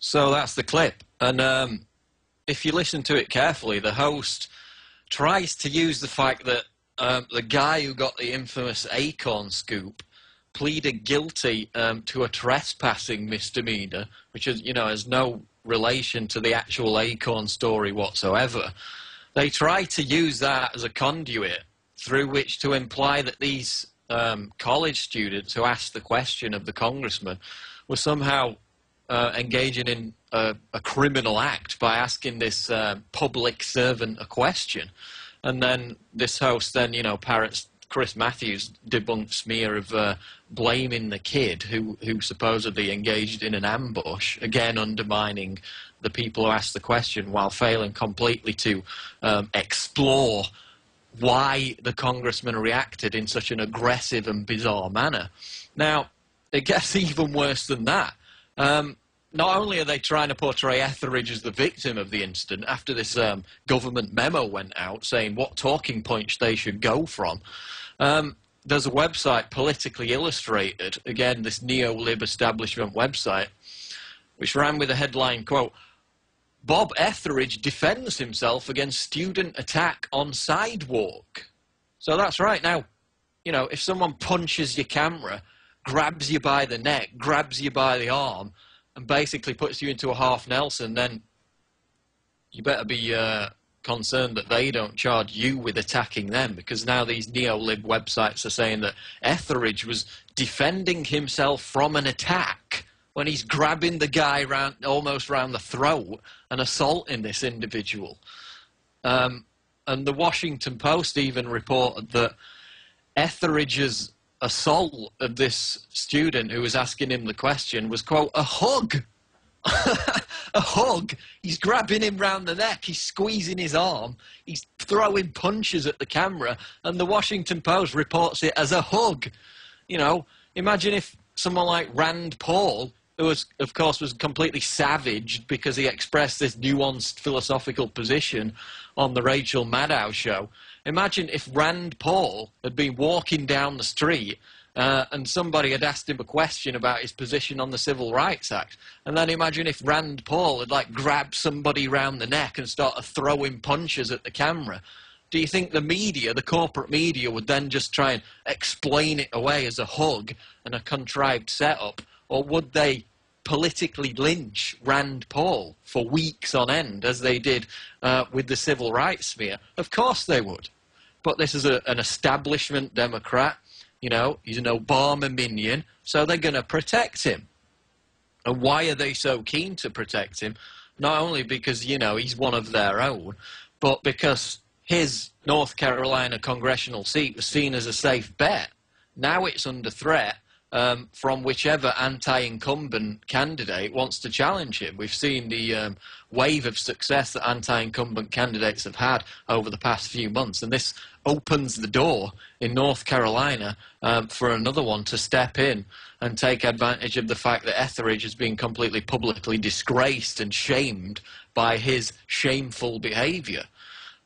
So that's the clip, and if you listen to it carefully, the host tries to use the fact that the guy who got the infamous Acorn scoop pleaded guilty to a trespassing misdemeanor, which is, has no relation to the actual Acorn story whatsoever. They try to use that as a conduit through which to imply that these college students who asked the question of the congressman were somehow engaging in a criminal act by asking this public servant a question. And then this host then, parrots Chris Matthews' debunked smear of blaming the kid who supposedly engaged in an ambush, again undermining the people who asked the question while failing completely to explore why the congressman reacted in such an aggressive and bizarre manner. Now, it gets even worse than that. Not only are they trying to portray Etheridge as the victim of the incident after this government memo went out saying what talking points they should go from, there's a website, Politically Illustrated, again this neo-lib establishment website, which ran with a headline, quote, "Bob Etheridge defends himself against student attack on sidewalk." So that's right. Now, if someone punches your camera, grabs you by the neck, grabs you by the arm, and basically puts you into a half Nelson, then you better be concerned that they don't charge you with attacking them, because now these neo-lib websites are saying that Etheridge was defending himself from an attack when he's grabbing the guy almost round the throat and assaulting this individual. And the Washington Post even reported that Etheridge's assault of this student who was asking him the question was, quote, a hug. A hug. He's grabbing him round the neck, he's squeezing his arm, he's throwing punches at the camera, and the Washington Post reports it as a hug. Imagine if someone like Rand Paul, who of course was completely savaged because he expressed this nuanced philosophical position on the Rachel Maddow show. Imagine if Rand Paul had been walking down the street and somebody had asked him a question about his position on the Civil Rights Act. And then imagine if Rand Paul had grabbed somebody round the neck and started throwing punches at the camera. Do you think the media, the corporate media, would then just try and explain it away as a hug and a contrived setup? Or would they politically lynch Rand Paul for weeks on end, as they did with the civil rights sphere? Of course they would. But this is an establishment Democrat. He's an Obama minion, so they're going to protect him. And why are they so keen to protect him? Not only because, he's one of their own, but because his North Carolina congressional seat was seen as a safe bet. Now it's under threat from whichever anti-incumbent candidate wants to challenge him. We've seen the wave of success that anti-incumbent candidates have had over the past few months, and this opens the door in North Carolina for another one to step in and take advantage of the fact that Etheridge has been completely publicly disgraced and shamed by his shameful behaviour.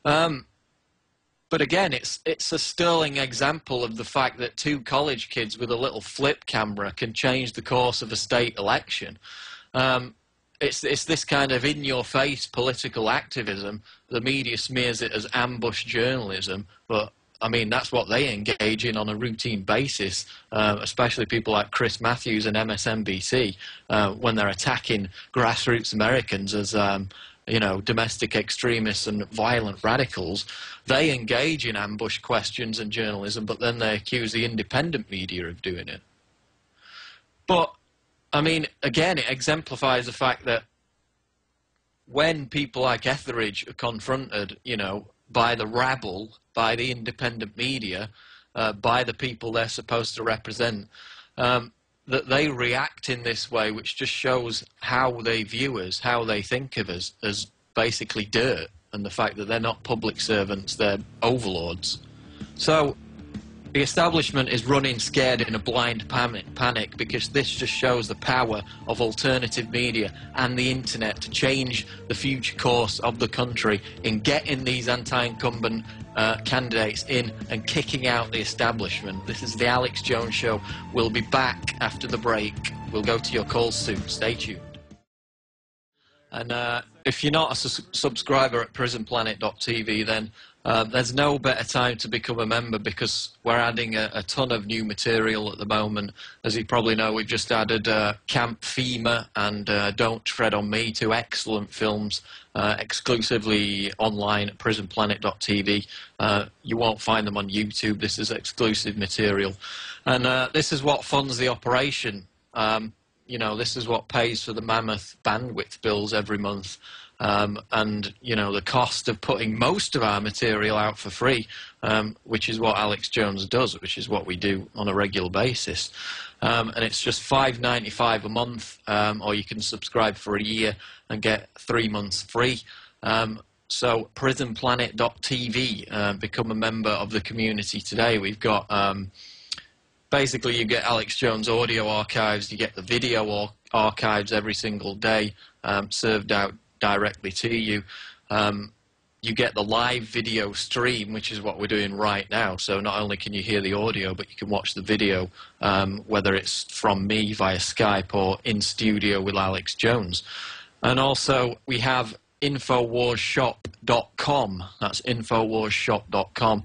But again, it's a sterling example of the fact that two college kids with a little flip camera can change the course of a state election. It's this kind of in-your-face political activism. The media smears it as ambush journalism, but I mean, that's what they engage in on a routine basis, especially people like Chris Matthews and MSNBC, when they're attacking grassroots Americans as domestic extremists and violent radicals. They engage in ambush questions and journalism, but then they accuse the independent media of doing it. But, I mean, again, it exemplifies the fact that when people like Etheridge are confronted, by the rabble, by the independent media, by the people they're supposed to represent, that they react in this way, which just shows how they view us, how they think of us as basically dirt, and the fact that they're not public servants, they're overlords. So the establishment is running scared in a blind panic because this just shows the power of alternative media and the internet to change the future course of the country in getting these anti-incumbent candidates in and kicking out the establishment. This is the Alex Jones Show. We'll be back after the break. We'll go to your calls soon. Stay tuned. And if you're not a subscriber at prisonplanet.tv, then there's no better time to become a member, because we're adding a ton of new material at the moment. As you probably know, we've just added Camp FEMA and Don't Tread on Me, two excellent films exclusively online at prisonplanet.tv. You won't find them on YouTube. This is exclusive material. And this is what funds the operation. You know, this is what pays for the mammoth bandwidth bills every month. And, you know, the cost of putting most of our material out for free, which is what Alex Jones does, which is what we do on a regular basis. And it's just $5.95 a month, or you can subscribe for a year and get 3 months free. So prisonplanet.tv, become a member of the community today. We've got... basically, you get Alex Jones audio archives, you get the video archives every single day served out directly to you. You get the live video stream, which is what we're doing right now. So not only can you hear the audio, but you can watch the video, whether it's from me via Skype or in studio with Alex Jones. And also, we have InfoWarsShop.com. That's InfoWarsShop.com.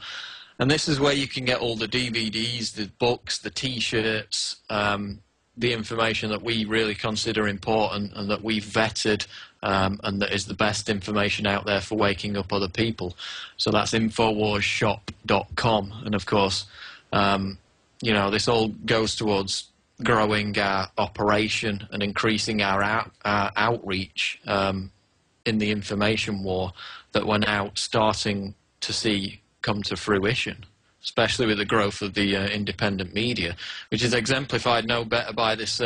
And this is where you can get all the DVDs, the books, the T-shirts, the information that we really consider important and that we've vetted, and that is the best information out there for waking up other people. So that's InfoWarsShop.com. And of course, you know, this all goes towards growing our operation and increasing our outreach in the information war that we're now starting to see come to fruition, especially with the growth of the independent media, which is exemplified no better by this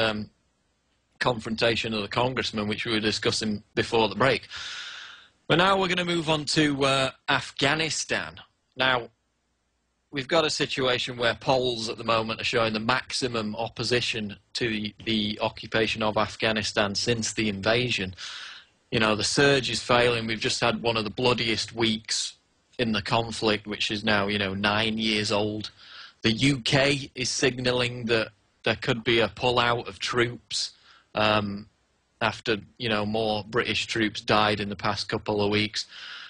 confrontation of the congressman, which we were discussing before the break. But now we're going to move on to Afghanistan. Now, we've got a situation where polls at the moment are showing the maximum opposition to the occupation of Afghanistan since the invasion. You know, the surge is failing. We've just had one of the bloodiest weeks in the conflict, which is now, you know, 9 years old. The UK is signalling that there could be a pull-out of troops after, you know, more British troops died in the past couple of weeks.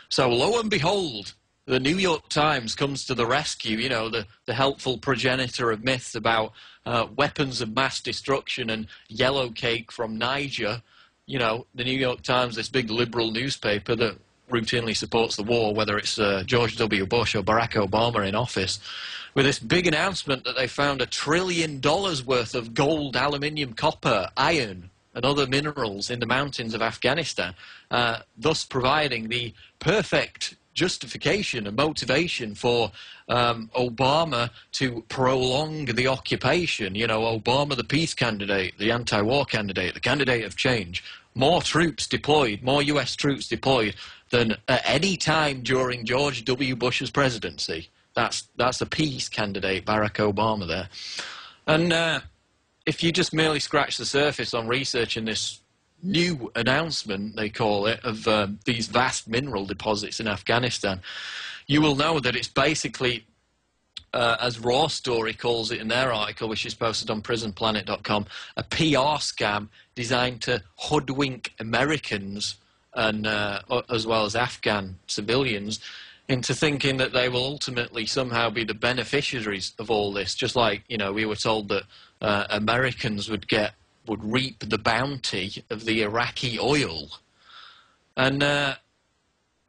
So lo and behold, the New York Times comes to the rescue, you know, the helpful progenitor of myths about weapons of mass destruction and yellow cake from Niger. You know, the New York Times, this big liberal newspaper that routinely supports the war, whether it's George W. Bush or Barack Obama in office, with this big announcement that they found $1 trillion worth of gold, aluminium, copper, iron, and other minerals in the mountains of Afghanistan, thus providing the perfect justification and motivation for Obama to prolong the occupation. You know, Obama, the peace candidate, the anti-war candidate, the candidate of change. More troops deployed, more US troops deployed than at any time during George W. Bush's presidency. That's the peace candidate, Barack Obama there. And if you just merely scratch the surface on researching this new announcement, they call it, of these vast mineral deposits in Afghanistan, you will know that it's basically, as Raw Story calls it in their article, which is posted on prisonplanet.com, a PR scam designed to hoodwink Americans and as well as Afghan civilians into thinking that they will ultimately somehow be the beneficiaries of all this, just like, you know, we were told that Americans would reap the bounty of the Iraqi oil. And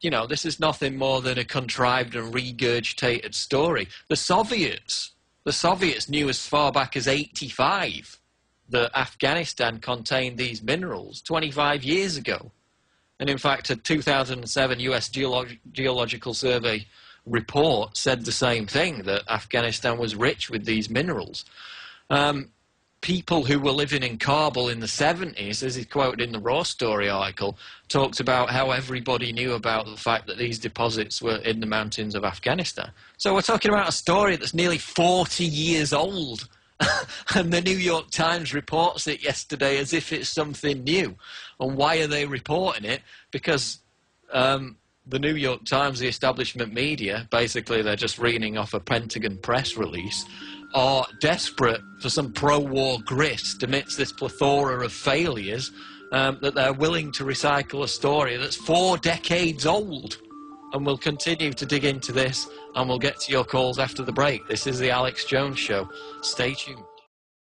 you know, this is nothing more than a contrived and regurgitated story. The Soviets knew as far back as '85 that Afghanistan contained these minerals 25 years ago. And in fact, a 2007 US Geological Survey report said the same thing, that Afghanistan was rich with these minerals. People who were living in Kabul in the 70s, as he quoted in the Raw Story article, talked about how everybody knew about the fact that these deposits were in the mountains of Afghanistan. So we're talking about a story that's nearly 40 years old. And the New York Times reports it yesterday as if it's something new. And why are they reporting it? Because the New York Times, the establishment media, basically they're just reading off a Pentagon press release, are desperate for some pro-war grist amidst this plethora of failures that they're willing to recycle a story that's 4 decades old. And we'll continue to dig into this, and we'll get to your calls after the break. This is the Alex Jones Show. Stay tuned.